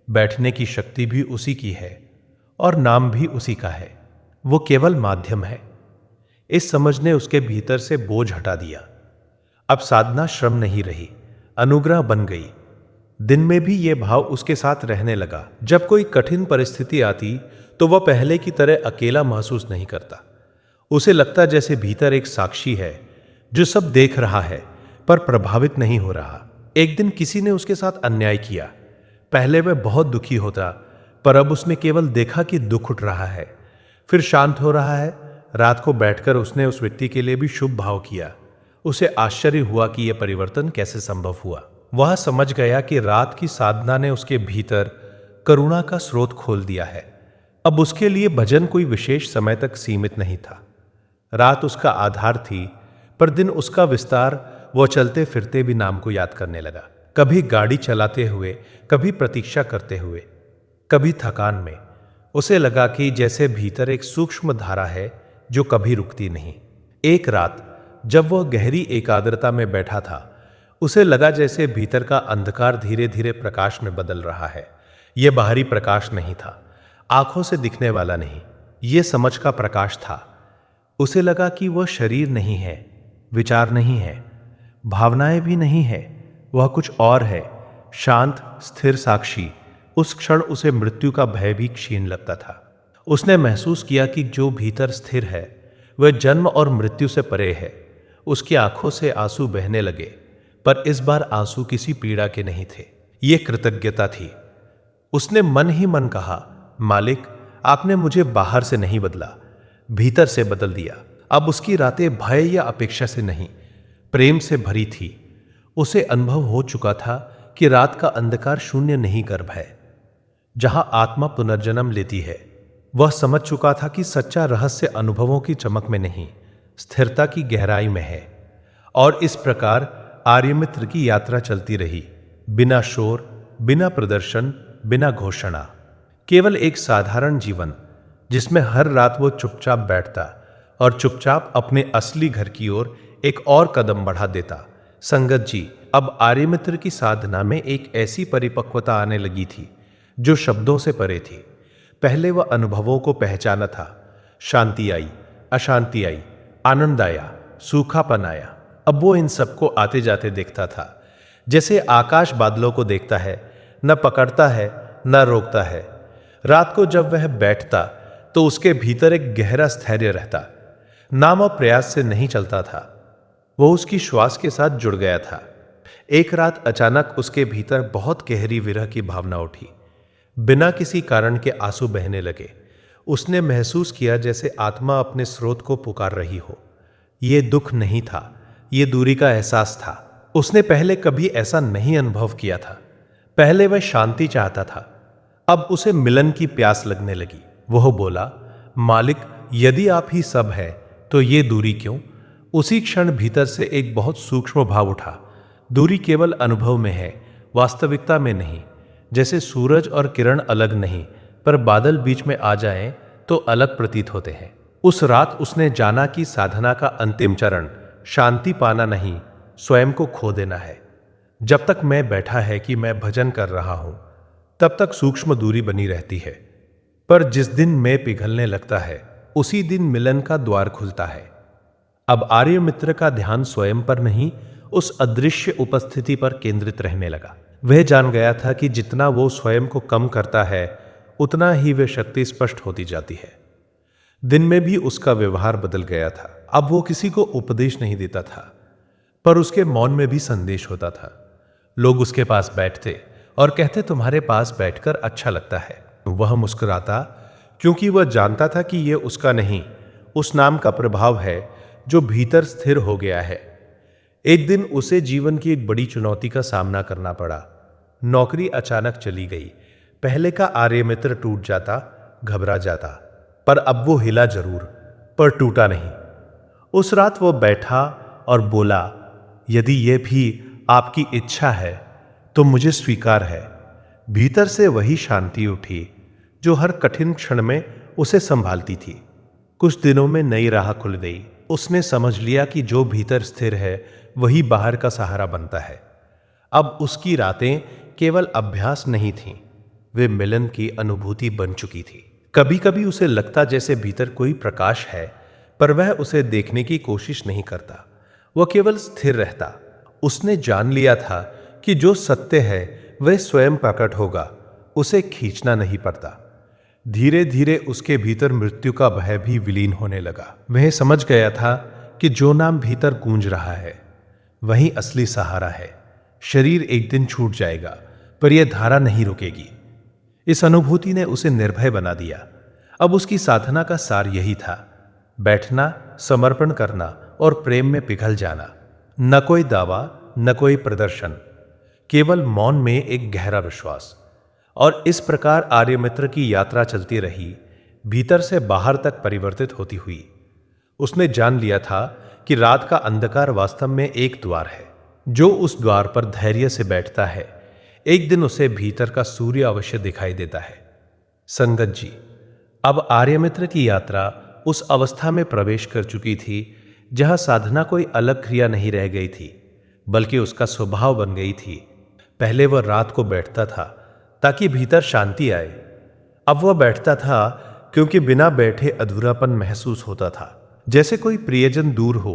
बैठने की शक्ति भी उसी की है, और नाम भी उसी का है। वो केवल माध्यम है। इस समझ ने उसके भीतर से बोझ हटा दिया। अब साधना श्रम नहीं रही, अनुग्रह बन गई। दिन में भी यह भाव उसके साथ रहने लगा। जब कोई कठिन परिस्थिति आती तो वह पहले की तरह अकेला महसूस नहीं करता। उसे लगता जैसे भीतर एक साक्षी है जो सब देख रहा है पर प्रभावित नहीं हो रहा। एक दिन किसी ने उसके साथ अन्याय किया। पहले वह बहुत दुखी होता, पर अब उसने केवल देखा कि दुख उठ रहा है, फिर शांत हो रहा है। रात को बैठकर उसने उस व्यक्ति के लिए भी शुभ भाव किया। उसे आश्चर्य हुआ कि यह परिवर्तन कैसे संभव हुआ। वह समझ गया कि रात की साधना ने उसके भीतर करुणा का स्रोत खोल दिया है। अब उसके लिए भजन कोई विशेष समय तक सीमित नहीं था। रात उसका आधार थी, पर दिन उसका विस्तार। वह चलते फिरते भी नाम को याद करने लगा, कभी गाड़ी चलाते हुए, कभी प्रतीक्षा करते हुए, कभी थकान में। उसे लगा कि जैसे भीतर एक सूक्ष्म धारा है जो कभी रुकती नहीं। एक रात जब वह गहरी एकाग्रता में बैठा था, उसे लगा जैसे भीतर का अंधकार धीरे धीरे प्रकाश में बदल रहा है। यह बाहरी प्रकाश नहीं था, आंखों से दिखने वाला नहीं, यह समझ का प्रकाश था। उसे लगा कि वह शरीर नहीं है, विचार नहीं है, भावनाएं भी नहीं है, वह कुछ और है, शांत स्थिर साक्षी। उस क्षण उसे मृत्यु का भय भी क्षीण लगता था। उसने महसूस किया कि जो भीतर स्थिर है वह जन्म और मृत्यु से परे है। उसकी आंखों से आंसू बहने लगे, पर इस बार आंसू किसी पीड़ा के नहीं थे, ये कृतज्ञता थी। उसने मन ही मन कहा, मालिक, आपने मुझे बाहर से नहीं बदला, भीतर से बदल दिया। अब उसकी रातें भय या अपेक्षा से नहीं, प्रेम से भरी थी। उसे अनुभव हो चुका था कि रात का अंधकार शून्य नहीं गर्भ है जहां आत्मा पुनर्जन्म लेती है। वह समझ चुका था कि सच्चा रहस्य अनुभवों की चमक में नहीं, स्थिरता की गहराई में है। और इस प्रकार आर्यमित्र की यात्रा चलती रही, बिना शोर, बिना प्रदर्शन, बिना घोषणा। केवल एक साधारण जीवन जिसमें हर रात वो चुपचाप बैठता और चुपचाप अपने असली घर की ओर एक और कदम बढ़ा देता। संगत जी, अब आर्यमित्र की साधना में एक ऐसी परिपक्वता आने लगी थी जो शब्दों से परे थी। पहले वह अनुभवों को पहचाना था। शांति आई, अशांति आई, आनंद आया, सूखापन आया। अब वो इन सबको आते जाते देखता था, जैसे आकाश बादलों को देखता है, न पकड़ता है न रोकता है। रात को जब वह बैठता तो उसके भीतर एक गहरा स्थैर्य रहता, नाम और प्रयास से नहीं चलता था, वो उसकी श्वास के साथ जुड़ गया था। एक रात अचानक उसके भीतर बहुत गहरी विरह की भावना उठी। बिना किसी कारण के आंसू बहने लगे। उसने महसूस किया जैसे आत्मा अपने स्रोत को पुकार रही हो। ये दुख नहीं था, ये दूरी का एहसास था। उसने पहले कभी ऐसा नहीं अनुभव किया था। पहले वह शांति चाहता था, अब उसे मिलन की प्यास लगने लगी। वह बोला, मालिक, यदि आप ही सब है तो ये दूरी क्यों? उसी क्षण भीतर से एक बहुत सूक्ष्म भाव उठा। दूरी केवल अनुभव में है, वास्तविकता में नहीं। जैसे सूरज और किरण अलग नहीं, पर बादल बीच में आ जाएं तो अलग प्रतीत होते हैं। उस रात उसने जाना कि साधना का अंतिम चरण शांति पाना नहीं, स्वयं को खो देना है। जब तक मैं बैठा है कि मैं भजन कर रहा हूं, तब तक सूक्ष्म दूरी बनी रहती है, पर जिस दिन मैं पिघलने लगता है, उसी दिन मिलन का द्वार खुलता है। अब आर्यमित्र का ध्यान स्वयं पर नहीं, उस अदृश्य उपस्थिति पर केंद्रित रहने लगा। वह जान गया था कि जितना वो स्वयं को कम करता है, उतना ही वह शक्ति स्पष्ट होती जाती है। दिन में भी उसका व्यवहार बदल गया था। अब वो किसी को उपदेश नहीं देता था, पर उसके मौन में भी संदेश होता था। लोग उसके पास बैठते और कहते, तुम्हारे पास बैठकर अच्छा लगता है। वह मुस्कुराता, क्योंकि वह जानता था कि यह उसका नहीं, उस नाम का प्रभाव है जो भीतर स्थिर हो गया है। एक दिन उसे जीवन की एक बड़ी चुनौती का सामना करना पड़ा। नौकरी अचानक चली गई। पहले का आर्यमित्र टूट जाता, घबरा जाता, पर अब वो हिला जरूर, पर टूटा नहीं। उस रात वो बैठा और बोला, यदि ये भी आपकी इच्छा है तो मुझे स्वीकार है। भीतर से वही शांति उठी जो हर कठिन क्षण में उसे संभालती थी। कुछ दिनों में नई राह खुल गई। उसने समझ लिया कि जो भीतर स्थिर है वही बाहर का सहारा बनता है। अब उसकी रातें केवल अभ्यास नहीं थीं, वे मिलन की अनुभूति बन चुकी थी। कभी कभी उसे लगता जैसे भीतर कोई प्रकाश है, पर वह उसे देखने की कोशिश नहीं करता, वह केवल स्थिर रहता। उसने जान लिया था कि जो सत्य है वह स्वयं प्रकट होगा, उसे खींचना नहीं पड़ता। धीरे धीरे उसके भीतर मृत्यु का भय भी विलीन होने लगा। वह समझ गया था कि जो नाम भीतर गूंज रहा है वही असली सहारा है। शरीर एक दिन छूट जाएगा, पर यह धारा नहीं रुकेगी। इस अनुभूति ने उसे निर्भय बना दिया। अब उसकी साधना का सार यही था, बैठना, समर्पण करना और प्रेम में पिघल जाना। न कोई दावा, न कोई प्रदर्शन, केवल मौन में एक गहरा विश्वास। और इस प्रकार आर्यमित्र की यात्रा चलती रही, भीतर से बाहर तक परिवर्तित होती हुई। उसने जान लिया था कि रात का अंधकार वास्तव में एक द्वार है। जो उस द्वार पर धैर्य से बैठता है, एक दिन उसे भीतर का सूर्य अवश्य दिखाई देता है। संगत जी, अब आर्यमित्र की यात्रा उस अवस्था में प्रवेश कर चुकी थी जहां साधना कोई अलग क्रिया नहीं रह गई थी, बल्कि उसका स्वभाव बन गई थी। पहले वह रात को बैठता था ताकि भीतर शांति आए। अब वह बैठता था क्योंकि बिना बैठे अधूरापन महसूस होता था। जैसे कोई प्रियजन दूर हो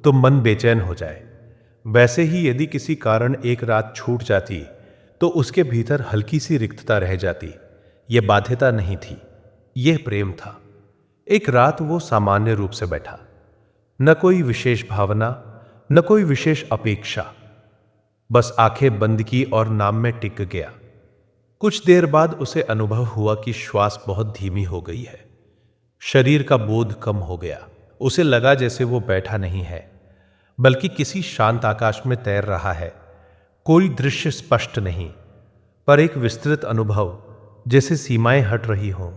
तो मन बेचैन हो जाए, वैसे ही यदि किसी कारण एक रात छूट जाती तो उसके भीतर हल्की सी रिक्तता रह जाती। यह बाध्यता नहीं थी, यह प्रेम था। एक रात वो सामान्य रूप से बैठा, न कोई विशेष भावना, न कोई विशेष अपेक्षा, बस आंखें बंद की और नाम में टिक गया। कुछ देर बाद उसे अनुभव हुआ कि श्वास बहुत धीमी हो गई है, शरीर का बोध कम हो गया। उसे लगा जैसे वो बैठा नहीं है, बल्कि किसी शांत आकाश में तैर रहा है। कोई दृश्य स्पष्ट नहीं, पर एक विस्तृत अनुभव, जैसे सीमाएं हट रही हों।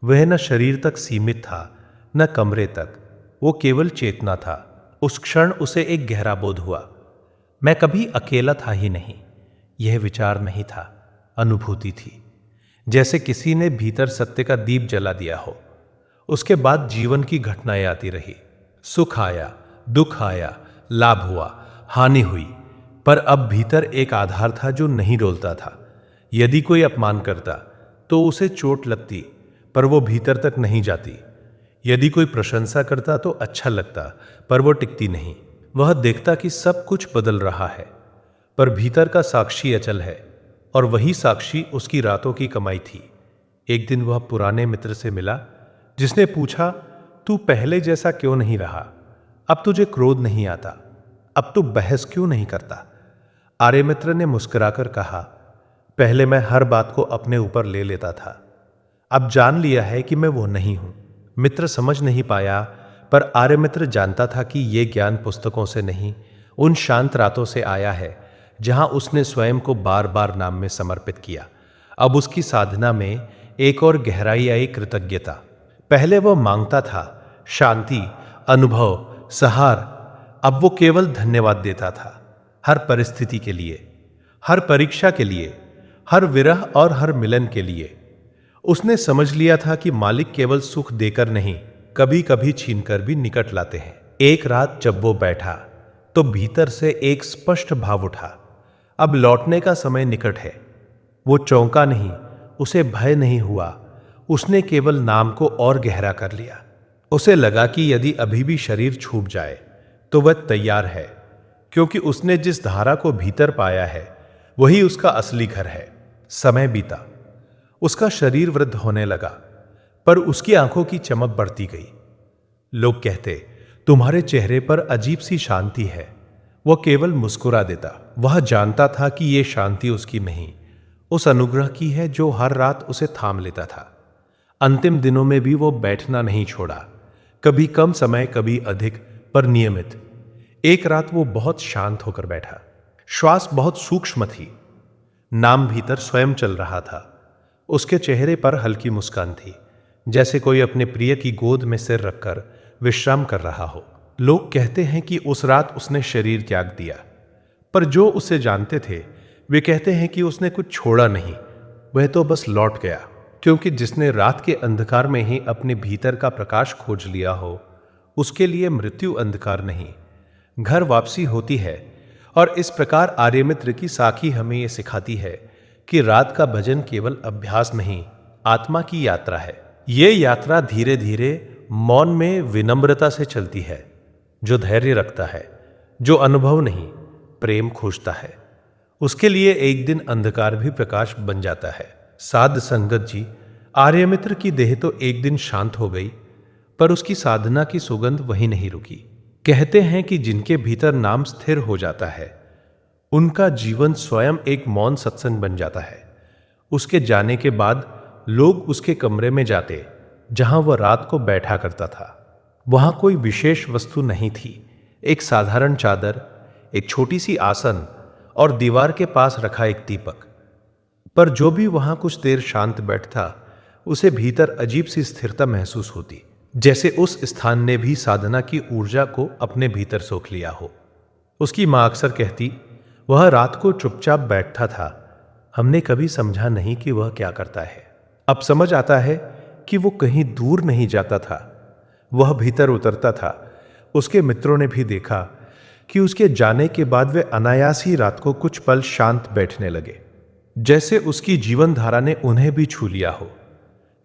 वह न शरीर तक सीमित था, न कमरे तक, वो केवल चेतना था। उस क्षण उसे एक गहरा बोध हुआ, मैं कभी अकेला था ही नहीं। यह विचार नहीं था, अनुभूति थी, जैसे किसी ने भीतर सत्य का दीप जला दिया हो। उसके बाद जीवन की घटनाएं आती रही। सुख आया, दुख आया, लाभ हुआ, हानि हुई, पर अब भीतर एक आधार था जो नहीं डोलता था। यदि कोई अपमान करता तो उसे चोट लगती, पर वो भीतर तक नहीं जाती। यदि कोई प्रशंसा करता तो अच्छा लगता, पर वो टिकती नहीं। वह देखता कि सब कुछ बदल रहा है, पर भीतर का साक्षी अचल है, और वही साक्षी उसकी रातों की कमाई थी। एक दिन वह पुराने मित्र से मिला, जिसने पूछा, तू पहले जैसा क्यों नहीं रहा? अब तुझे क्रोध नहीं आता? अब तू बहस क्यों नहीं करता? आर्यमित्र ने मुस्कुराकर कहा, पहले मैं हर बात को अपने ऊपर ले लेता था, अब जान लिया है कि मैं वो नहीं हूं। मित्र समझ नहीं पाया, पर आर्यमित्र जानता था कि ये ज्ञान पुस्तकों से नहीं, उन शांत रातों से आया है जहां उसने स्वयं को बार बार नाम में समर्पित किया। अब उसकी साधना में एक और गहराई आई, कृतज्ञता। पहले वह मांगता था शांति, अनुभव, सहार। अब वो केवल धन्यवाद देता था, हर परिस्थिति के लिए, हर परीक्षा के लिए, हर विरह और हर मिलन के लिए। उसने समझ लिया था कि मालिक केवल सुख देकर नहीं, कभी कभी छीनकर भी निकट लाते हैं। एक रात जब वो बैठा तो भीतर से एक स्पष्ट भाव उठा, अब लौटने का समय निकट है। वो चौंका नहीं, उसे भय नहीं हुआ, उसने केवल नाम को और गहरा कर लिया। उसे लगा कि यदि अभी भी शरीर छूट जाए तो वह तैयार है, क्योंकि उसने जिस धारा को भीतर पाया है वही उसका असली घर है। समय बीता, उसका शरीर वृद्ध होने लगा, पर उसकी आंखों की चमक बढ़ती गई। लोग कहते, तुम्हारे चेहरे पर अजीब सी शांति है। वह केवल मुस्कुरा देता। वह जानता था कि यह शांति उसकी नहीं, उस अनुग्रह की है जो हर रात उसे थाम लेता था। अंतिम दिनों में भी वो बैठना नहीं छोड़ा, कभी कम समय, कभी अधिक, पर नियमित। एक रात वो बहुत शांत होकर बैठा। श्वास बहुत सूक्ष्म थी, नाम भीतर स्वयं चल रहा था। उसके चेहरे पर हल्की मुस्कान थी, जैसे कोई अपने प्रिय की गोद में सिर रखकर विश्राम कर रहा हो। लोग कहते हैं कि उस रात उसने शरीर त्याग दिया, पर जो उसे जानते थे वे कहते हैं कि उसने कुछ छोड़ा नहीं, वह तो बस लौट गया। क्योंकि जिसने रात के अंधकार में ही अपने भीतर का प्रकाश खोज लिया हो, उसके लिए मृत्यु अंधकार नहीं, घर वापसी होती है। और इस प्रकार आर्यमित्र की साखी हमें यह सिखाती है कि रात का भजन केवल अभ्यास नहीं, आत्मा की यात्रा है। ये यात्रा धीरे धीरे मौन में विनम्रता से चलती है। जो धैर्य रखता है, जो अनुभव नहीं प्रेम खोजता है, उसके लिए एक दिन अंधकार भी प्रकाश बन जाता है। साध संगत जी, आर्यमित्र की देह तो एक दिन शांत हो गई, पर उसकी साधना की सुगंध वहीं नहीं रुकी। कहते हैं कि जिनके भीतर नाम स्थिर हो जाता है, उनका जीवन स्वयं एक मौन सत्संग बन जाता है। उसके जाने के बाद लोग उसके कमरे में जाते जहां वह रात को बैठा करता था। वहां कोई विशेष वस्तु नहीं थी, एक साधारण चादर, एक छोटी सी आसन और दीवार के पास रखा एक दीपक। पर जो भी वहां कुछ देर शांत बैठता, उसे भीतर अजीब सी स्थिरता महसूस होती, जैसे उस स्थान ने भी साधना की ऊर्जा को अपने भीतर सोख लिया हो। उसकी मां अक्सर कहती, वह रात को चुपचाप बैठता था, हमने कभी समझा नहीं कि वह क्या करता है। अब समझ आता है कि वो कहीं दूर नहीं जाता था, वह भीतर उतरता था। उसके मित्रों ने भी देखा कि उसके जाने के बाद वे अनायास ही रात को कुछ पल शांत बैठने लगे, जैसे उसकी जीवन धारा ने उन्हें भी छू लिया हो।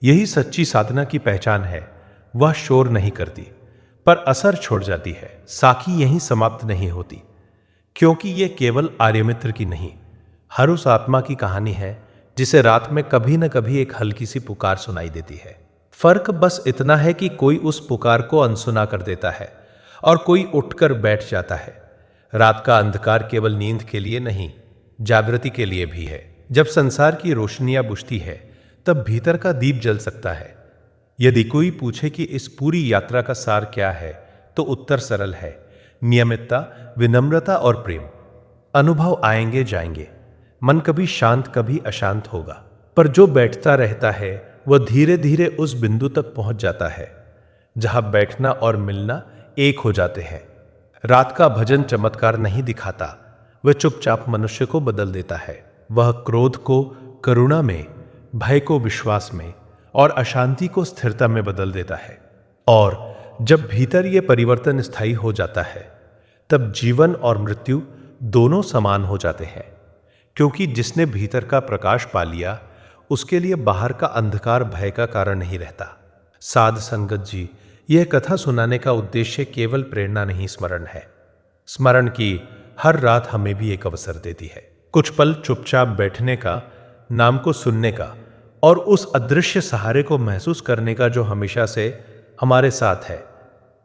यही सच्ची साधना की पहचान है। वह शोर नहीं करती, पर असर छोड़ जाती है। साखी यहीं समाप्त नहीं होती, क्योंकि यह केवल आर्यमित्र की नहीं, हर उस आत्मा की कहानी है जिसे रात में कभी न कभी एक हल्की सी पुकार सुनाई देती है। फर्क बस इतना है कि कोई उस पुकार को अनसुना कर देता है और कोई उठकर बैठ जाता है। रात का अंधकार केवल नींद के लिए नहीं, जागृति के लिए भी है। जब संसार की रोशनियां बुझती है, तब भीतर का दीप जल सकता है। यदि कोई पूछे कि इस पूरी यात्रा का सार क्या है, तो उत्तर सरल है, नियमितता, विनम्रता और प्रेम। अनुभव आएंगे जाएंगे, मन कभी शांत कभी अशांत होगा, पर जो बैठता रहता है वह धीरे धीरे उस बिंदु तक पहुंच जाता है जहां बैठना और मिलना एक हो जाते हैं। रात का भजन चमत्कार नहीं दिखाता, वह चुपचाप मनुष्य को बदल देता है। वह क्रोध को करुणा में, भय को विश्वास में और अशांति को स्थिरता में बदल देता है। और जब भीतर यह परिवर्तन स्थायी हो जाता है, तब जीवन और मृत्यु दोनों समान हो जाते हैं, क्योंकि जिसने भीतर का प्रकाश पा लिया उसके लिए बाहर का अंधकार भय का कारण नहीं रहता। साध संगत जी, यह कथा सुनाने का उद्देश्य केवल प्रेरणा नहीं, स्मरण है। स्मरण की हर रात हमें भी एक अवसर देती है, कुछ पल चुपचाप बैठने का, नाम को सुनने का और उस अदृश्य सहारे को महसूस करने का जो हमेशा से हमारे साथ है।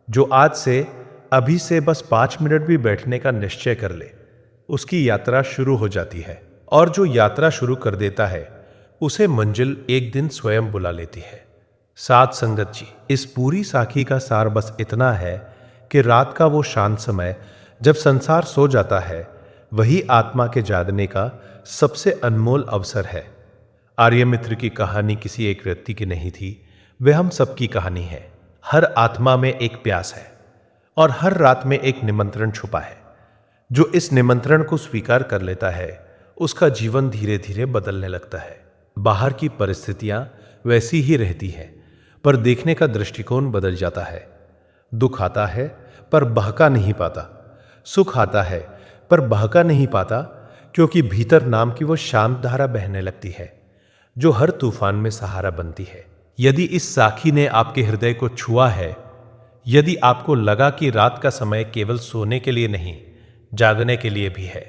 जो आज से, अभी से बस 5 मिनट भी बैठने का निश्चय कर ले, उसकी यात्रा शुरू हो जाती है। और जो यात्रा शुरू कर देता है उसे मंजिल एक दिन स्वयं बुला लेती है। साध संगत जी, इस पूरी साखी का सार बस इतना है कि रात का वो शांत समय जब संसार सो जाता है, वही आत्मा के जागने का सबसे अनमोल अवसर है। आर्यमित्र की कहानी किसी एक व्यक्ति की नहीं थी, वह हम सबकी कहानी है। हर आत्मा में एक प्यास है और हर रात में एक निमंत्रण छुपा है। जो इस निमंत्रण को स्वीकार कर लेता है उसका जीवन धीरे धीरे बदलने लगता है। बाहर की परिस्थितियां वैसी ही रहती हैं, पर देखने का दृष्टिकोण बदल जाता है। दुख आता है पर बहका नहीं पाता, सुख आता है पर बहका नहीं पाता, क्योंकि भीतर नाम की वो शांत धारा बहने लगती है जो हर तूफान में सहारा बनती है। यदि इस साखी ने आपके हृदय को छुआ है, यदि आपको लगा कि रात का समय केवल सोने के लिए नहीं, जागने के लिए भी है,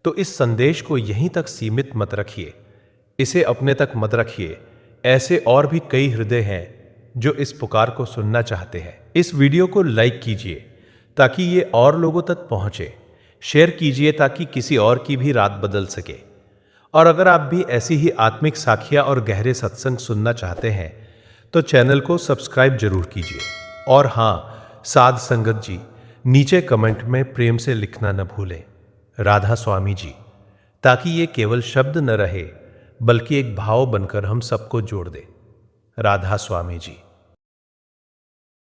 तो इस संदेश को यहीं तक सीमित मत रखिए, इसे अपने तक मत रखिए। ऐसे और भी कई हृदय हैं जो इस पुकार को सुनना चाहते हैं। इस वीडियो को लाइक कीजिए ताकि ये और लोगों तक पहुंचे, शेयर कीजिए ताकि किसी और की भी रात बदल सके। और अगर आप भी ऐसी ही आत्मिक साखियां और गहरे सत्संग सुनना चाहते हैं तो चैनल को सब्सक्राइब जरूर कीजिए। और हाँ, साध संगत जी, नीचे कमेंट में प्रेम से लिखना न भूलें, राधा स्वामी जी, ताकि ये केवल शब्द न रहे बल्कि एक भाव बनकर हम सबको जोड़ दे। राधा स्वामी जी।